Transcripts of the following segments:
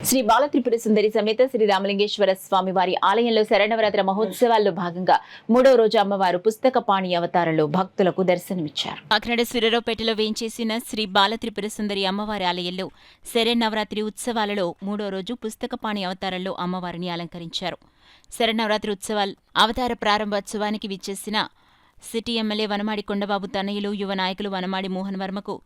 శ్రీ బాలత్రిపుర సుందరి సమేత శ్రీ రామలింగేశ్వర స్వామి వారి ఆలయంలో శరణవరాత్రి మహోత్సవాల్లో భాగంగా 3వ రోజు అమ్మవారు పుస్తక పాణి అవతారంలో భక్తులకు దర్శనమిచ్చారు. కాకినాడ సూర్యరావుపేటలో వేంచేసిన శ్రీ బాలత్రిపుర సుందరి అమ్మవారి ఆలయంలో శరణవరాత్రి ఉత్సవాలలో 3వ రోజు పుస్తక పాణి అవతారంలో అమ్మవారిని అలంకరించారు. శరణవరాత్రి ఉత్సవాల అవతార ప్రారంభోత్సవానికి విచ్చేసిన సిటీ ఎమ్మెల్యే వనమాడి కొండబాబు తనయులు యువ నాయకులు వనమాడి మోహన్ వర్మకు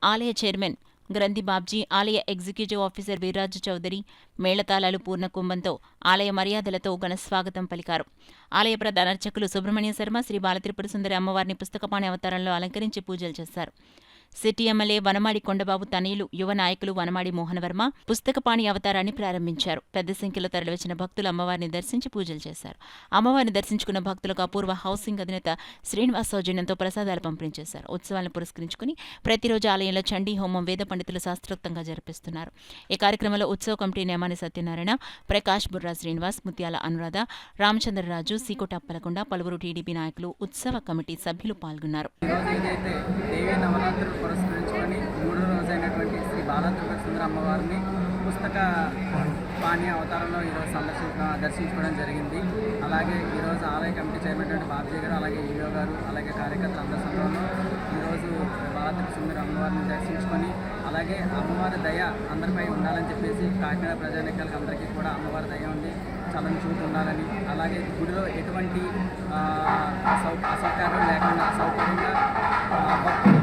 ఆలయ చైర్మన్ గ్రంథి బాబ్జీ, ఆలయ ఎగ్జిక్యూటివ్ ఆఫీసర్ వీర్రాజు చౌదరి మేళతాళాలు పూర్ణ కుంభంతో ఆలయ మర్యాదలతో ఘనస్వాగతం పలికారు. ఆలయ ప్రధాన అర్చకులు సుబ్రహ్మణ్య శర్మ శ్రీ బాలత్రిపుర సుందరి అమ్మవారిని పుస్తకపాణి అవతారంలో అలంకరించి పూజలు చేశారు. సిటీ ఎమ్మెల్యే వనమాడి కొండబాబు తనయులు యువ నాయకులు వనమాడి మోహన్ వర్మ పుస్తకపాణి అవతారాన్ని ప్రారంభించారు. పెద్ద సంఖ్యలో తరలివచ్చిన భక్తులు అమ్మవారిని దర్శించి పూజలు చేశారు. అమ్మవారిని దర్శించుకున్న భక్తులకు అపూర్వ హౌసింగ్ అధినేత శ్రీనివాస్ సౌజన్యంతో ప్రసాదాలు పంపిణీ చేశారు. ఉత్సవాలను పురస్కరించుకుని ప్రతిరోజు ఆలయంలో చండీ హోమం వేద పండితులు శాస్త్రోక్తంగా జరిపిస్తున్నారు. ఈ కార్యక్రమంలో ఉత్సవ కమిటీ నేమాని సత్యనారాయణ, ప్రకాష్ బుర్రా శ్రీనివాస్, ముత్యాల అనురాధ, రామచంద్రరాజు, సీకోట అప్పలకొండ, పలువురు టీడీపీ నాయకులు, ఉత్సవ కమిటీ సభ్యులు పాల్గొన్నారు. పురస్కరించుకొని 3వ రోజైనటువంటి శ్రీ బాలత్రిపుర సుందరి అమ్మవారిని పుస్తక పాణి అవతారంలో ఈరోజు దర్శించుకోవడం జరిగింది. అలాగే ఈరోజు ఆలయ కమిటీ చైర్మన్ బాబ్జీ గారు, అలాగే ఈవో గారు, అలాగే కార్యకర్తలు అందరి సమయంలో ఈరోజు బాలత్రిపుర సుందరి అమ్మవారిని దర్శించుకొని అలాగే అమ్మవారి దయ అందరిపై ఉండాలని చెప్పేసి కాకినాడ ప్రజానికాలకు అందరికీ కూడా అమ్మవారి దయ ఉంది, చల్లని చూపు ఉండాలని, అలాగే గుడిలో ఎటువంటి అసౌకర్యం లేకుండా సౌకర్యంగా భక్తులు